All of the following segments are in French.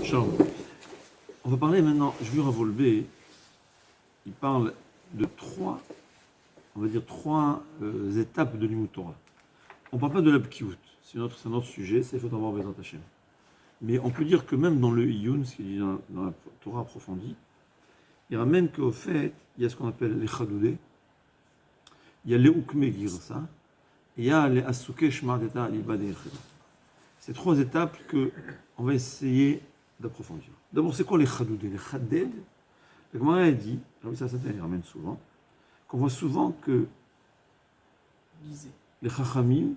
Shalom. On va parler maintenant, je vais revolver, il parle de trois étapes de l'Imout Torah. On ne parle pas de l'Abkiout, c'est un autre sujet, c'est il faut avoir besoin Hashem. Mais on peut dire que même dans le Iyun, ce qu'il dit dans la Torah approfondie, il ramène qu'au fait, il y a ce qu'on appelle les Chadoudé, il y a les Ukme Girsa, et il y a les Asuke Shmardeta Libade Echeda. Ces trois étapes qu'on va essayer d'approfondir. D'abord, c'est quoi les Chadoudé? Les Chaded, la Gemara a dit, il ramène souvent, qu'on voit souvent que les Chachamim,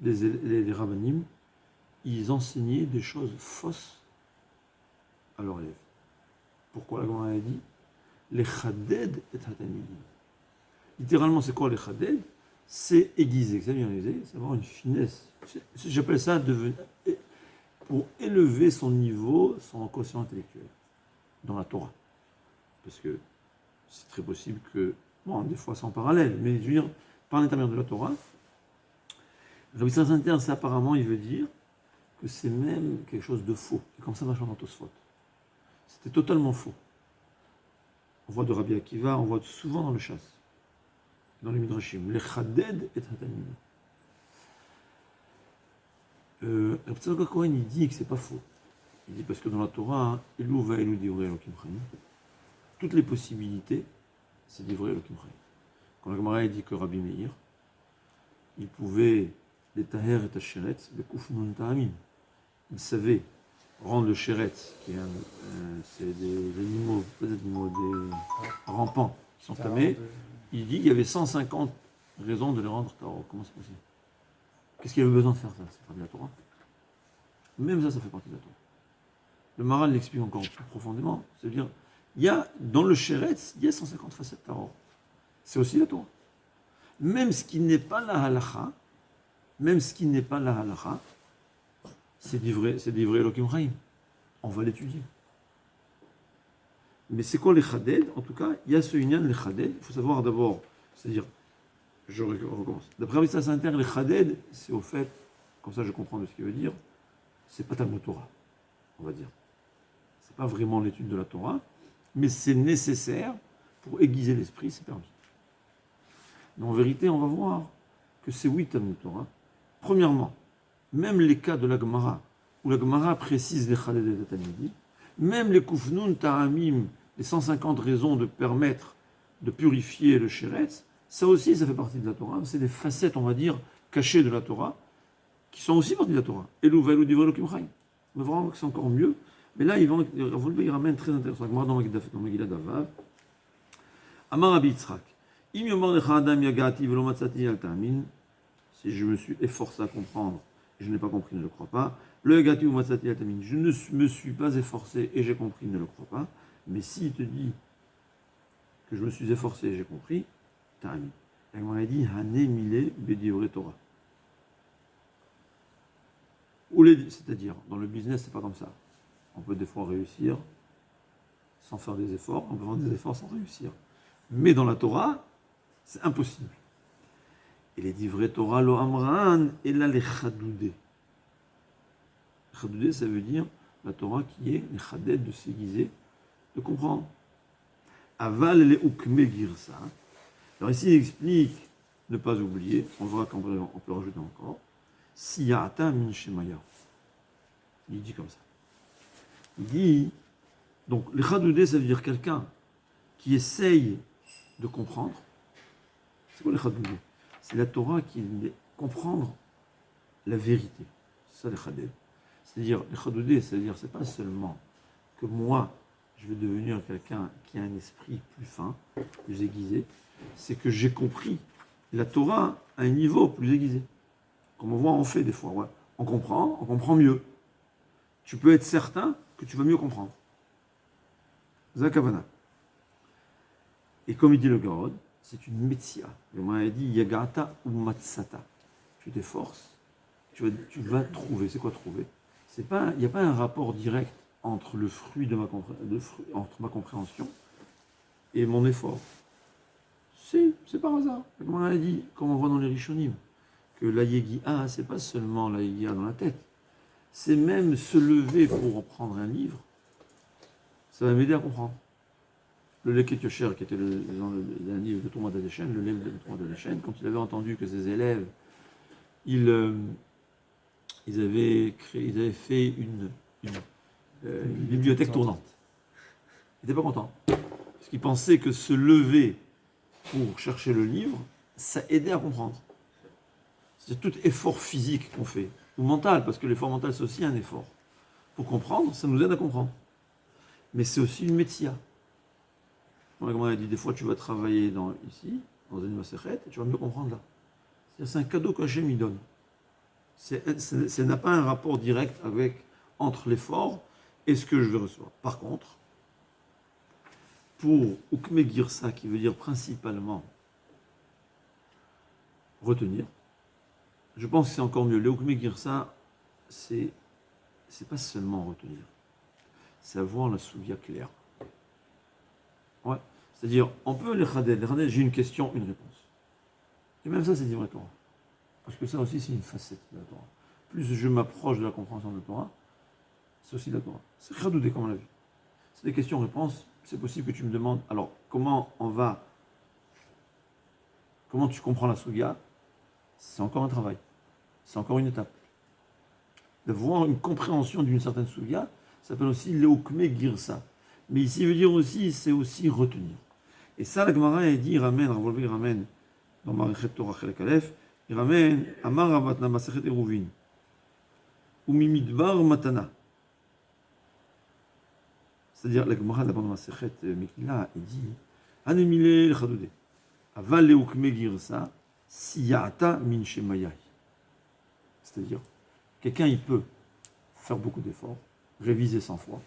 les Rabbanim, ils enseignaient des choses fausses à leurs élèves. Pourquoi la Gemara a dit les Chaded et Hatamidim? Littéralement, c'est quoi les Chaded? C'est aiguiser, c'est bien aiguiser, c'est avoir une finesse. J'appelle ça pour élever son niveau, son quotient intellectuel dans la Torah. Parce que c'est très possible que, bon, des fois c'est en parallèle, mais je veux dire, par l'intermédiaire de la Torah, Rabbi Saint-Inter, ça apparemment, il veut dire que c'est même quelque chose de faux. Et comme ça, va changer en Tosfot. C'était totalement faux. On voit de Rabbi Akiva, on voit souvent dans le chasse, dans les Midrashim, les Chaded et Hatamim. Rabbi Tzadok Kohen, il dit que c'est pas faux. Il dit parce que dans la Torah, Elou va Elou divrei Elokim Chaim. Toutes les possibilités, c'est divrei Elokim Chaim. Quand la Gemara dit que Rabbi Meir, il pouvait les taher et tacheret, le kufnun ta'amim. Il savait rendre le chéret, qui est c'est des animaux, pas des animaux, des rampants qui sont tamés. Il dit qu'il y avait 150 raisons de les rendre tarot. Comment c'est possible? Qu'est-ce qu'il avait besoin de faire ça? C'est pas de la Torah. Même ça fait partie de la Torah. Le Maral l'explique encore plus profondément. C'est-à-dire, il y a, dans le chéret, il y a 150 facettes tarot. C'est aussi la Torah. Même ce qui n'est pas la halacha, c'est divrei Elokim Chaim. On va l'étudier. Mais c'est quoi les Chaded? En tout cas, il y a ce union, les Chaded. Il faut savoir d'abord, c'est-à-dire, je recommence. D'après Rabbi Saint-Inter, les Chaded, c'est au fait, comme ça je comprends de ce qu'il veut dire, c'est pas Talmud Torah, on va dire. C'est pas vraiment l'étude de la Torah, mais c'est nécessaire pour aiguiser l'esprit, c'est permis. Mais en vérité, on va voir que c'est oui Talmud Torah. Premièrement, même les cas de la Gemara, où la Gemara précise les Chaded et les Tamidim, même les Kufnun Ta'amim, les 150 raisons de permettre de purifier le Sheretz, ça aussi, ça fait partie de la Torah. C'est des facettes, on va dire, cachées de la Torah, qui sont aussi partie de la Torah. Elou va Elou divrei Elokim Chaim. On va voir que c'est encore mieux. Mais là, il ramène très intéressant. La Gemara dans Megillah d'Avav. Amar Rabbi Yitzchak. Im yomar lecha adam yagati velo matzati al ta'amin. Si je me suis efforcé à comprendre et je n'ai pas compris, ne le crois pas. Le yagati ou matzati al ta'amin. Je ne me suis pas efforcé et j'ai compris, ne le crois pas. Mais s'il te dit que je me suis efforcé et j'ai compris, ta'amin. La Gemara dit hané mile bedivrei Torah. C'est-à-dire, dans le business, c'est pas comme ça. On peut des fois réussir sans faire des efforts, on peut faire des efforts sans réussir. Mais dans la Torah, c'est impossible. Et les divrei Torah lo amran, et là les chadoudé. Chadoudé, ça veut dire la Torah qui est les chaded, de s'aiguiser, de comprendre. Aval les ukme girsa. Alors ici, il explique, ne pas oublier, on verra qu'on peut rajouter encore, siyata min shemaya. Il dit comme ça. Il dit, donc les chadoudé, ça veut dire quelqu'un qui essaye de comprendre. C'est quoi les chadoudé? C'est la Torah qui est comprendre la vérité. C'est ça les chaded. C'est-à-dire, les chadoudé, c'est-à-dire, c'est pas seulement que moi, je vais devenir quelqu'un qui a un esprit plus fin, plus aiguisé, c'est que j'ai compris la Torah à un niveau plus aiguisé. Comme on voit, on fait des fois. Ouais. On comprend mieux. Tu peux être certain que tu vas mieux comprendre. Zakavana. Et comme il dit le Gaon, c'est une metzia. Le m'a dit yagata ou matsata. Tu t'efforces, tu vas trouver. C'est quoi trouver? Il n'y a pas un rapport direct entre le fruit de entre ma compréhension et mon effort. C'est par hasard. Le m'a dit, comme on voit dans les Rishonim, que la yegia, c'est pas seulement la yegia dans la tête. c'est même se lever pour reprendre un livre, ça va m'aider à comprendre. Le Leket Yosher, qui était un livre de Tourma d'Adéchen, le livre de Tourma d'Adéchen, quand il avait entendu que ses élèves, ils avaient fait une bibliothèque tournante. Il n'était pas content. Parce qu'il pensait que se lever pour chercher le livre, ça aidait à comprendre. C'est tout effort physique qu'on fait, ou mental, parce que l'effort mental, c'est aussi un effort. Pour comprendre, ça nous aide à comprendre. Mais c'est aussi une métia. Comme on a dit, des fois, tu vas travailler ici, dans une macérette, et tu vas mieux comprendre là. C'est un cadeau qu'Hachem il donne. Ça n'a pas un rapport direct entre l'effort et ce que je vais recevoir. Par contre, pour Ukme Girsa, qui veut dire principalement retenir, je pense que c'est encore mieux. Le Ukme Girsa, c'est pas seulement retenir, c'est avoir la souvia claire. Ouais. C'est-à-dire, on peut les Khaded, j'ai une question, une réponse. Et même ça, c'est du vrai Torah. Parce que ça aussi, c'est une facette de la Torah. Plus je m'approche de la compréhension de la Torah, c'est aussi de la Torah. C'est Khadoudé, comme on l'a vu. C'est des questions-réponses. C'est possible que tu me demandes, alors, comment tu comprends la Sugia? C'est encore un travail. C'est encore une étape. D'avoir une compréhension d'une certaine Sugia, ça s'appelle aussi Leukme Girsa. Mais ici, il veut dire aussi, c'est aussi retenir. Et ça, la Gemara, elle dit, il ramène, dans Marichet Torah Chelek Aleph, il ramène, Amar Rabatna Masechet Eruvin, ou Mimidbar Matana. C'est-à-dire, la Gemara, d'abord dans Masechet Mekila, elle dit, Anemile le Chadoudé, Aval Leukme Girsa, Siyata Min Shemayai. C'est-à-dire, quelqu'un, il peut faire beaucoup d'efforts, réviser 100 fois,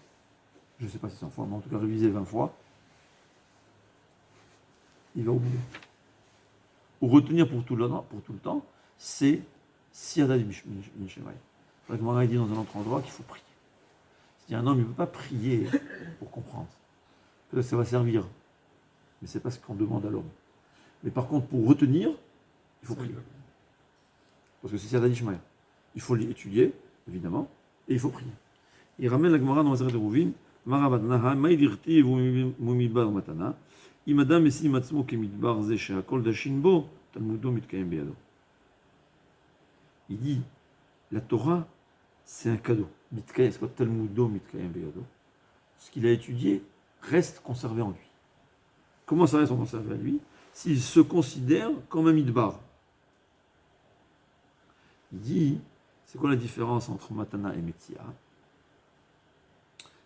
je ne sais pas si 100 fois, mais en tout cas réviser 20 fois, il va oublier. Ou retenir pour tout le temps, c'est Siyada Minshemai. Il dit dans un autre endroit qu'il faut prier. C'est-à-dire un homme, il ne peut pas prier pour comprendre. Peut-être que ça va servir, mais ce n'est pas ce qu'on demande à l'homme. Mais par contre, pour retenir, il faut prier. Parce que c'est Siyada Minshemai. Il faut l'étudier, évidemment, et il faut prier. Il ramène la Gemara dans la série de Rouvin, Marabadnaha, Maïdirti, Mumidbar Matana, Imadam Messi Matsmo Kemidbar Zesha, Kol Dashinbo, Talmudo Mitkayem Beado. Il dit, la Torah, c'est un cadeau. Mitkayem, c'est quoi Talmudo Mitkayem Beado? Ce qu'il a étudié reste conservé en lui. Comment ça reste conservé en lui? S'il se considère comme un Midbar. Il dit, c'est quoi la différence entre Matana et Metzia?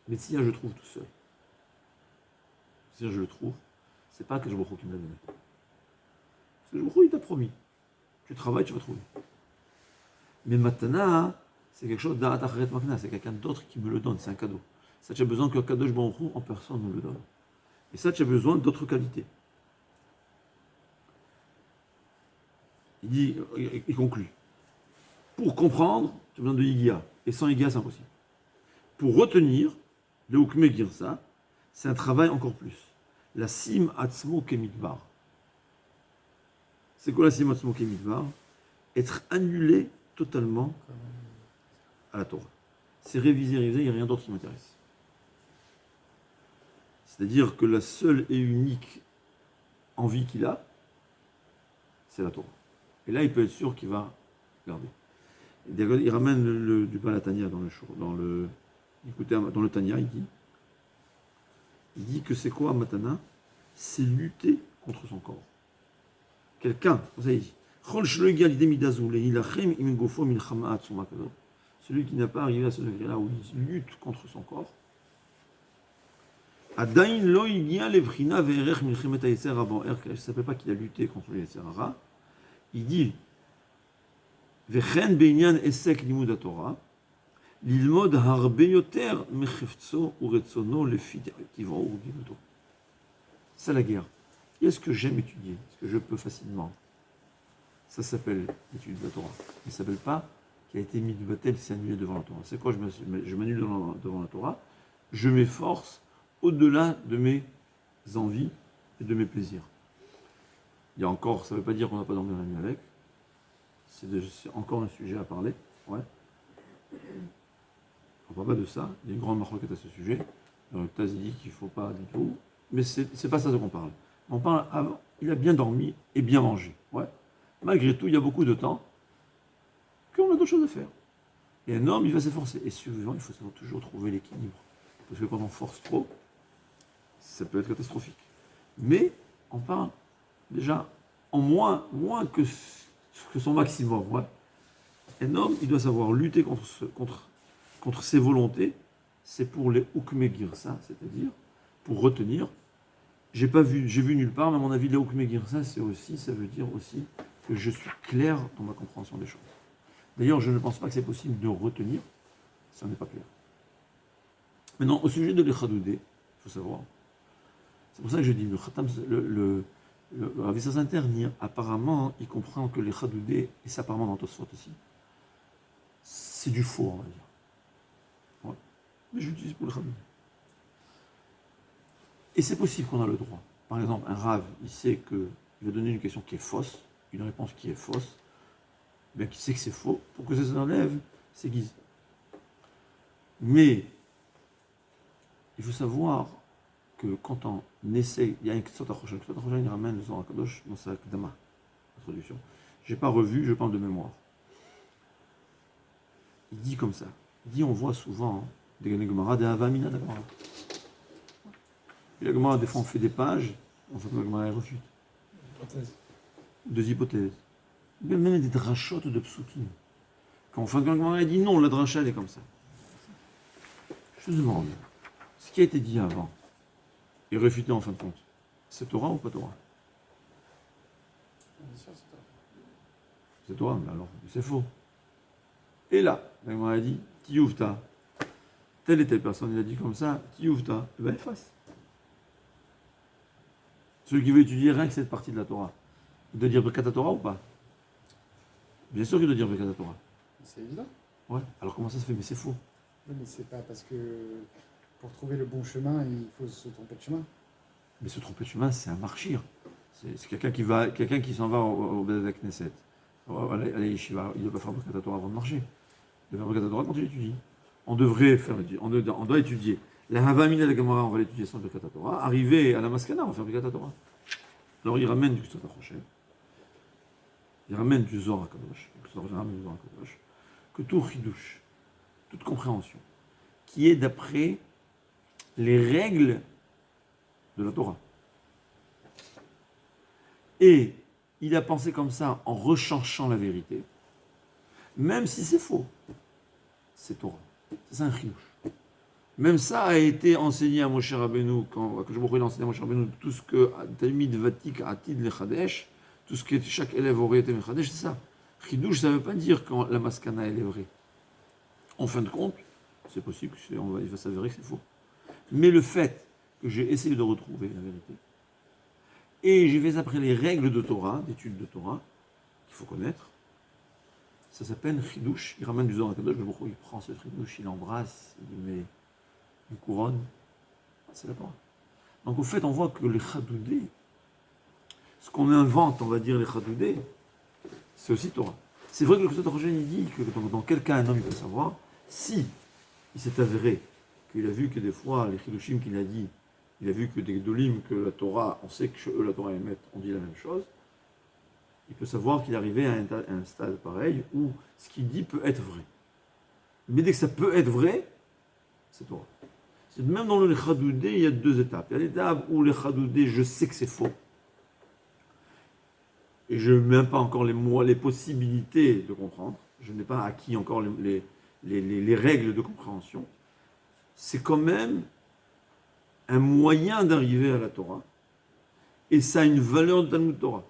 Metzia, je le trouve tout seul. C'est-à-dire, je le trouve. C'est pas que je qui me l'a donné. Parce que je il t'a promis. Tu travailles, tu vas trouver. Mais Matana, c'est quelque chose d'Atacharet Makna, c'est quelqu'un d'autre qui me le donne, c'est un cadeau. Ça, tu as besoin que Kadosh Baruch Hu en personne nous le donne. Et ça, tu as besoin d'autres qualités. Il dit, il conclut. Pour comprendre, tu as besoin de Yigia. Et sans Yigia, c'est impossible. Pour retenir, le Hukme Girsa, c'est un travail encore plus. La Sim Atzmo Kemidbar. C'est quoi la Sim Atzmo Kemidbar? Être annulé totalement à la Torah. C'est réviser, il n'y a rien d'autre qui m'intéresse. C'est-à-dire que la seule et unique envie qu'il a, c'est la Torah. Et là, il peut être sûr qu'il va garder. Il ramène du Balatania dans le Tanya, il dit que c'est quoi Matana? C'est lutter contre son corps. Quelqu'un, ça il dit, celui qui n'a pas arrivé à ce degré-là où il lutte contre son corps, ça ne s'appelle pas qu'il a lutté contre le Yetzer Hara. Il dit ללמוד הרבה יותר מחפצו ורצונו לפי טבעו וגינותו. C'est la guerre. Est-ce que j'aime étudier? Est-ce que je peux facilement? Ça s'appelle l'étude de la Torah. Ça ne s'appelle pas qui a été mis du batel, c'est annulé devant la Torah. C'est quoi? Je m'annule devant la Torah. Je m'efforce au-delà de mes envies et de mes plaisirs. Il y a encore, ça ne veut pas dire qu'on n'a pas dormi la nuit avec. C'est encore un sujet à parler. Ouais. On ne parle pas de ça. Il y a une grande marloquette à ce sujet. Taz dit qu'il ne faut pas du tout. Mais ce n'est pas ça dont on parle. On parle avant. Il a bien dormi et bien mangé. Ouais. Malgré tout, il y a beaucoup de temps qu'on a d'autres choses à faire. Et un homme, il va s'efforcer. Et suivant, il faut toujours trouver l'équilibre. Parce que quand on force trop, ça peut être catastrophique. Mais on parle déjà en moins que son maximum. Ouais. Un homme, il doit savoir lutter contre ses volontés. C'est pour les hukme girsa, c'est-à-dire pour retenir. J'ai vu nulle part, mais à mon avis, les hukme girsa, ça veut dire aussi que je suis clair dans ma compréhension des choses. D'ailleurs, je ne pense pas que c'est possible de retenir, ça n'est pas clair. Maintenant, au sujet de l'Echadoudé, il faut savoir, c'est pour ça que je dis, le Rav Yisrael Sainter, apparemment, il comprend que l'Echadoudé, et c'est apparemment dans Tosfot aussi, c'est du faux, on va dire. Ouais. Mais je l'utilise pour l'Echadoudé. Et c'est possible qu'on a le droit. Par exemple, un Rav, il sait qu'il va donner une question qui est fausse, une réponse qui est fausse, bien qu'il sait que c'est faux, pour que ça s'enlève, c'est guise. Mais il faut savoir que quand on essaie, il y a un Ksot HaChoshen, il ramène le Zohar HaKadosh dans sa Kdama, la traduction. Je n'ai pas revu, je parle de mémoire. Il dit comme ça. Il dit, on voit souvent des Gemara, des Havamina de Gemara. Et la Gemara, des fois, on fait des pages, on fait que la Gemara refute. Deux hypothèses. Même des drachotes de psukim. Quand on fait que la Gemara dit non, la dracha, elle est comme ça. Je te demande, ce qui a été dit avant et réfuté en fin de compte, c'est Torah ou pas Torah? C'est Torah, mais alors, c'est faux. Et là, la Gemara a dit, Tiouvta, telle et telle personne, il a dit comme ça, Tiouvta, eh bien efface. Celui qui veut étudier rien que cette partie de la Torah, il doit dire Birkat Torah ou pas? Bien sûr qu'il doit dire Birkat Torah. C'est évident. Ouais, alors comment ça se fait? Mais c'est faux. Oui, mais c'est pas parce que pour trouver le bon chemin, il faut se tromper de chemin. Mais se tromper de chemin, c'est un marchir. C'est quelqu'un qui s'en va au Beth Knesset. Allez, Yeshiva, il ne doit pas faire Birkat Torah avant de marcher. Il doit faire Birkat Torah quand il étudie. On doit étudier. La Havamina de Gemara, on va l'étudier sans Birkat Torah. Arrivé à la Maskana, on va faire Birkat Torah. Alors il ramène du Ksot HaChoshen. Il ramène du Zohar HaKadosh. Que tout chidouche, toute compréhension, qui est d'après les règles de la Torah. Et il a pensé comme ça en recherchant la vérité, même si c'est faux, c'est Torah. C'est un chidouche. Même ça a été enseigné à Moshe Rabbeinu, quand je me enseigné à Moshe Rabbeinu, tout ce que Talmid Vatik Atid Lechadesh, tout ce que chaque élève aurait été Mechadesh, c'est ça. Chidouche, ça ne veut pas dire quand la maskana elle est vraie. En fin de compte, c'est possible qu'il va s'avérer que c'est faux. Mais le fait que j'ai essayé de retrouver la vérité, et j'ai fait après les règles de Torah, d'études de Torah, qu'il faut connaître, ça s'appelle Chidouche. Il ramène du Zohar HaKadosh, il prend ce Chidouche, il l'embrasse, il lui met une couronne. C'est la Torah. Donc au fait, on voit que les Chadoudés, ce qu'on invente, on va dire les Chadoudés, c'est aussi Torah. C'est vrai que le Ksot HaChoshen, il dit que dans quel cas un homme il peut savoir, si il s'est avéré qu'il a vu que des fois, les Chidushim qu'il a dit, il a vu que des Gdolim, que la Torah, on sait que chez eux la Torah émet, on dit la même chose, il peut savoir qu'il est arrivé à un stade pareil où ce qu'il dit peut être vrai. Mais dès que ça peut être vrai, c'est Torah. Même dans le Chadoudé, il y a deux étapes. Il y a l'étape où le Chadoudé, je sais que c'est faux. Et je n'ai même pas encore les possibilités de comprendre. Je n'ai pas acquis encore les règles de compréhension. C'est quand même un moyen d'arriver à la Torah. Et ça a une valeur de Talmud Torah.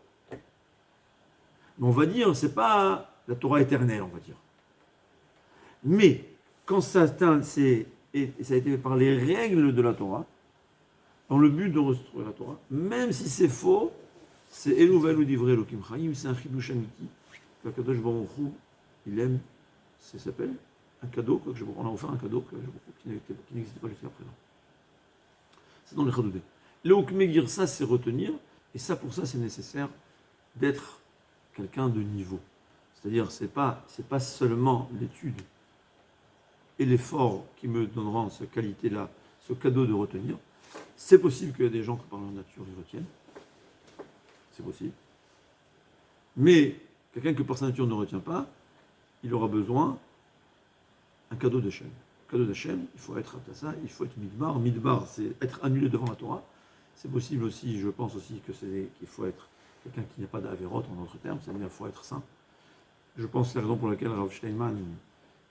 Mais on va dire, c'est pas la Torah éternelle, on va dire. Mais quand ça atteint, ça a été fait par les règles de la Torah, dans le but de restruire la Torah, même si c'est faux, c'est Elouvel ou d'Ivré Elohim Chaim, c'est un chidouche amiti. Qu'Akadosh Baruch Hu, il aime, ça s'appelle un cadeau, on a offert un cadeau qui n'existait pas jusqu'à présent. C'est dans les Chadoudé. Le Hukme Girsa, c'est retenir, et ça, pour ça, c'est nécessaire d'être quelqu'un de niveau. C'est-à-dire, c'est pas seulement l'étude et l'effort qui me donneront cette qualité-là, ce cadeau de retenir. C'est possible qu'il y ait des gens qui, par leur nature, ils retiennent. C'est possible. Mais quelqu'un que par sa nature ne retient pas, il aura besoin d'un cadeau d'Hachem. Cadeau d'Hachem, il faut être apte à ça, il faut être midbar. Midbar, c'est être annulé devant la Torah. C'est possible aussi, je pense aussi qu'il faut être quelqu'un qui n'a pas d'Averot, en d'autres termes, c'est-à-dire qu'il faut être saint. Je pense que c'est la raison pour laquelle Rav Steinman,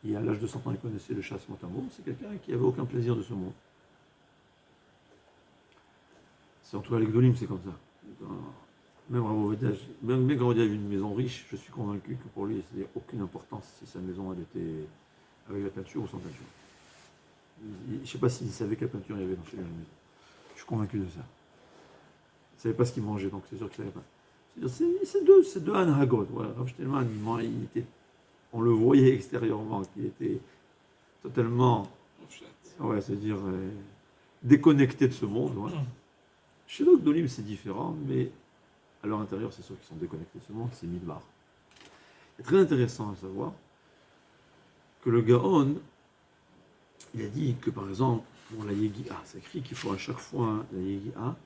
à l'âge de 100 ans, il connaissait le chasse mot à mot. C'est quelqu'un qui n'avait aucun plaisir de ce monde. C'est en tout cas les Gdolim, c'est comme ça. Même Rav Ovadia, même quand on a vu une maison riche, je suis convaincu que pour lui, il n'y a aucune importance si sa maison elle était avec la peinture ou sans peinture. Je ne sais pas s'il savait quelle peinture il y avait dans chez lui. Je suis convaincu de ça. Il ne savait pas ce qu'il mangeait, donc c'est sûr qu'il ne savait pas. C'est deux Anhagot. Ouais. Rav Steinman, on le voyait extérieurement, qu'il était totalement, c'est-à-dire déconnecté de ce monde. Ouais. Chez les Gdolim, c'est différent, mais à leur intérieur, c'est sûr qu'ils sont déconnectés de ce monde, c'est Midbar. C'est très intéressant à savoir que le Gaon, il a dit que par exemple, pour la Yegi'a, c'est écrit qu'il faut à chaque fois la Yegi'a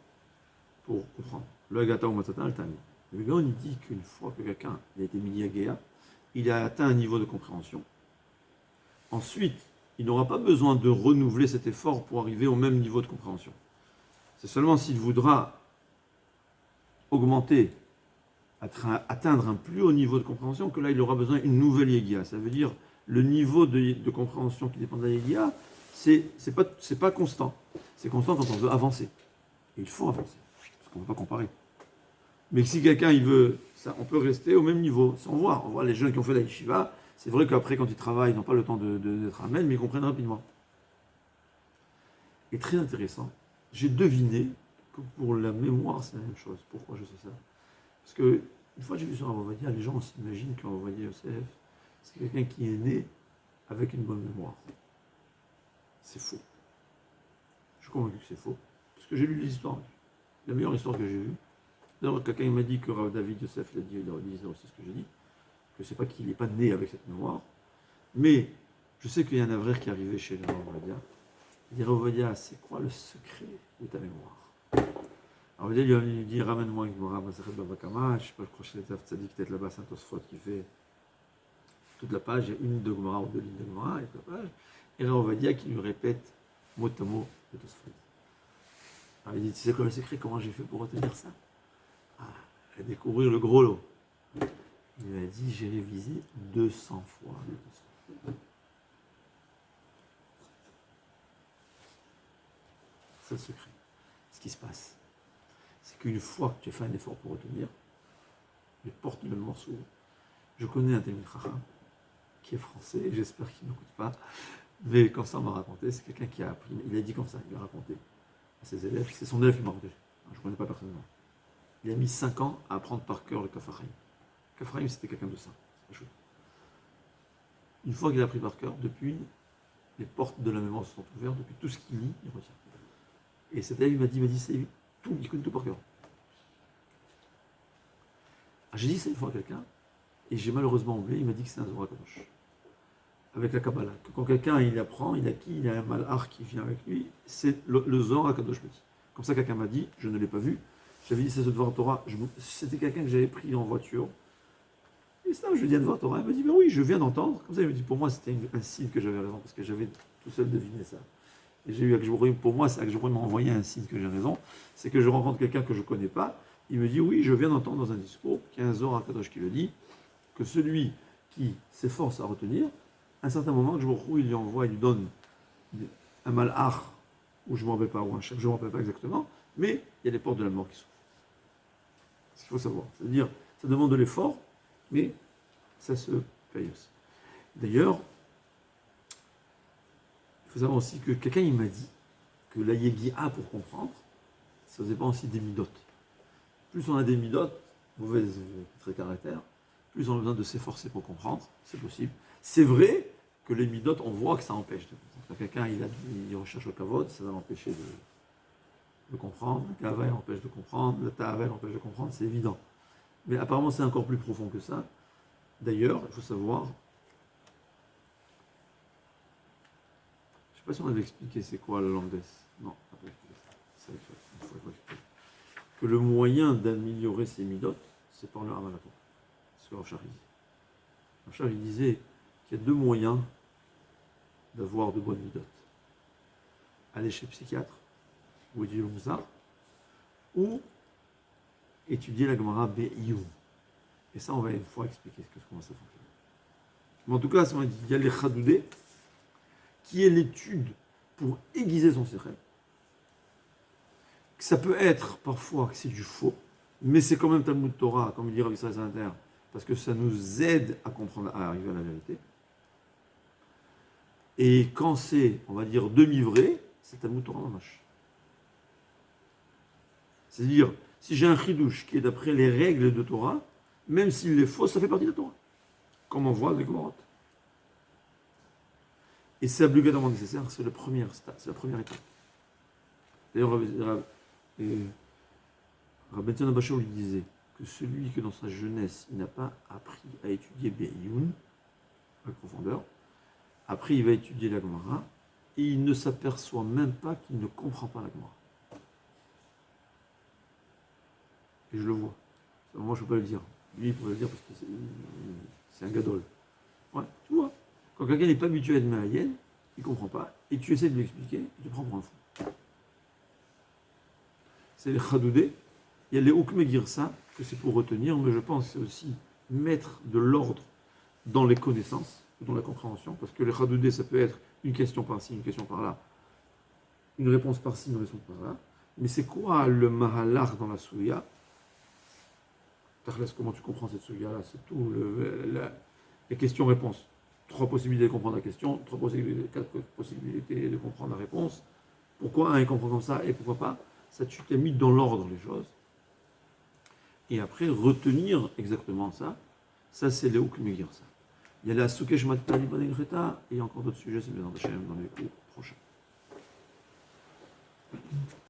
pour comprendre. Le Agata ou Matata, le Tami. Le Gaon, il dit qu'une fois que quelqu'un a été mis Yagéa, il a atteint un niveau de compréhension. Ensuite, il n'aura pas besoin de renouveler cet effort pour arriver au même niveau de compréhension. C'est seulement s'il voudra augmenter, atteindre un plus haut niveau de compréhension, que là, il aura besoin d'une nouvelle Yegia. Ça veut dire, le niveau de compréhension qui dépend de la Yegia, c'est pas constant. C'est constant quand on veut avancer. Et il faut avancer, parce qu'on ne peut pas comparer. Mais si quelqu'un, il veut, ça, on peut rester au même niveau, sans voir. On voit les jeunes qui ont fait la yeshiva, c'est vrai qu'après, quand ils travaillent, ils n'ont pas le temps d'être amen, mais ils comprennent rapidement. Et très intéressant, j'ai deviné que pour la mémoire, c'est la même chose. Pourquoi je sais ça? Parce que, une fois j'ai vu sur Rav Ovadia, les gens s'imaginent qu'un Rav Ovadia Yosef, c'est quelqu'un qui est né avec une bonne mémoire. C'est faux. Je suis convaincu que c'est faux. Parce que j'ai lu les histoires. La meilleure histoire que j'ai vue. D'ailleurs, quelqu'un m'a dit que Rav David Yosef, il a dit aussi ce que j'ai dit, que c'est pas qu'il n'est pas né avec cette mémoire. Mais je sais qu'il y a un avraire qui est arrivé chez Rav Ovadia. Il dit, Rav Ovadia, c'est quoi le secret de ta mémoire? Alors, il lui dit, ramène-moi une Gemara, Masechet Bava Kama, je sais pas, je crois que c'est le Taf Tzadik, peut-être là-bas, Saint-Osphot, qui fait toute la page, il y a une de Gemara ou deux lignes de Gemara, et toute la page, et Rav Ovadia qui lui répète mot à mot le Tosphot. Alors, il dit, tu sais quoi le secret, comment j'ai fait pour retenir ça? À découvrir le gros lot. Il m'a dit, j'ai révisé 200 fois le Tosphot. C'est le secret. Ce qui se passe, c'est qu'une fois que tu as fait un effort pour retenir, les portes de la mémoire s'ouvrent. Je connais un Talmid Chacham qui est français, j'espère qu'il ne m'écoute pas, mais comme ça on m'a raconté, c'est quelqu'un qui a appris, il a dit comme ça, il a raconté à ses élèves, c'est son élève qui m'a raconté, je ne connais pas personnellement. Il a mis 5 ans à apprendre par cœur le Kaf HaChaim. Kaf HaChaim, c'était quelqu'un de saint, c'est chouette. Une fois qu'il a appris par cœur, depuis, les portes de la mémoire se sont ouvertes, depuis tout ce qu'il lit, il retient. Et cet élève, il m'a dit, c'est tout, il connaît tout par cœur. J'ai dit ça une fois à quelqu'un, et j'ai malheureusement oublié, il m'a dit que c'est un Zohar HaKadosh. Avec la Kabbalah. Que quand quelqu'un il apprend, il a un malach qui vient avec lui, c'est le Zohar HaKadosh me dit. Comme ça, quelqu'un m'a dit, je ne l'ai pas vu, j'avais dit c'est ce Dvar Torah, c'était quelqu'un que j'avais pris en voiture. Et ça, je lui ai dit un Dvar Torah, il m'a dit, ben oui, je viens d'entendre. Comme ça, il me dit, pour moi, c'était un signe que j'avais raison, parce que j'avais tout seul deviné ça. Et j'ai eu Akjourim, pour moi, c'est Akjourim m'a envoyé un signe que j'ai raison, c'est que je rencontre quelqu'un que je ne connais pas, il me dit, oui, je viens d'entendre dans un discours, qu'il y a un Zohar HaKadosh qui le dit, que celui qui s'efforce à retenir, à un certain moment, il lui envoie, il lui donne un malach, ou je ne me rappelle pas, ou un chef, je ne me rappelle pas exactement, mais il y a les portes de la mort qui s'ouvrent. C'est ce qu'il faut savoir. C'est-à-dire, ça demande de l'effort, mais ça se paye aussi. D'ailleurs, il faut savoir aussi que quelqu'un il m'a dit que la Yegi'a pour comprendre, ça dépend aussi des midotes. Plus on a des midotes, mauvaises traits de caractère, plus on a besoin de s'efforcer pour comprendre, c'est possible. C'est vrai que les midotes, on voit que ça empêche de comprendre. Quand quelqu'un il recherche le kavod, ça va l'empêcher de comprendre. Le kavod empêche de comprendre, le ta'avel empêche de comprendre, c'est évident. Mais apparemment c'est encore plus profond que ça. D'ailleurs, il faut savoir pas si on avait expliqué c'est quoi la langue d'Es. Non, on n'a pas expliqué ça. Il faut expliquer. Que le moyen d'améliorer ses midotes, c'est par le Hamalato. C'est ce que Rav Shach dit. Rav Shach disait qu'il y a deux moyens d'avoir de bonnes midotes. Aller chez le psychiatre, ou étudier le Moussar, ou étudier la Gemara Be'iyum. Et ça, on va une fois expliquer comment ça fonctionne. Mais en tout cas, on a dit, il y a les Chadoudé, qui est l'étude pour aiguiser son secret. Ça peut être parfois que c'est du faux, mais c'est quand même Talmud Torah, comme il dit Rav Israël Sainter, parce que ça nous aide à comprendre, à arriver à la vérité. Et quand c'est, on va dire, demi-vrai, c'est Talmud Torah Mamash. C'est-à-dire, si j'ai un chidouche qui est d'après les règles de Torah, même s'il est faux, ça fait partie de la Torah. Comme on voit avec Gemorot. Et c'est obligatoirement nécessaire, c'est la première étape. D'ailleurs, Rabbi Tzana Bachor lui disait que celui que dans sa jeunesse, il n'a pas appris à étudier Be'iyun, avec profondeur, après il va étudier la Gemara, et il ne s'aperçoit même pas qu'il ne comprend pas la Gemara. Et je le vois. Moi, je ne peux pas le dire. Lui, il pourrait le dire parce que c'est un gadol. Ouais, tu vois. Quand quelqu'un n'est pas habitué à être maïenne, il ne comprend pas, et tu essaies de lui expliquer, et tu prends pour un fou. C'est les chadoudés. Il y a les hukme girsa, que c'est pour retenir, mais je pense que c'est aussi mettre de l'ordre dans les connaissances, dans la compréhension, parce que les chadoudés, ça peut être une question par-ci, une question par-là, une réponse par-ci, une réponse par-là. Mais c'est quoi le mahalach dans la souya? Comment tu comprends cette souya-là? C'est tout. Les questions-réponses. 3 possibilités de comprendre la question, 4 possibilités de comprendre la réponse. Pourquoi un comprend comme ça et pourquoi pas? Ça, tu t'es mis dans l'ordre les choses. Et après, retenir exactement ça, c'est les hukme girsa. Il y a la Sukesh Matali Banegreta, et il y a encore d'autres sujets, c'est bien dans les cours prochains.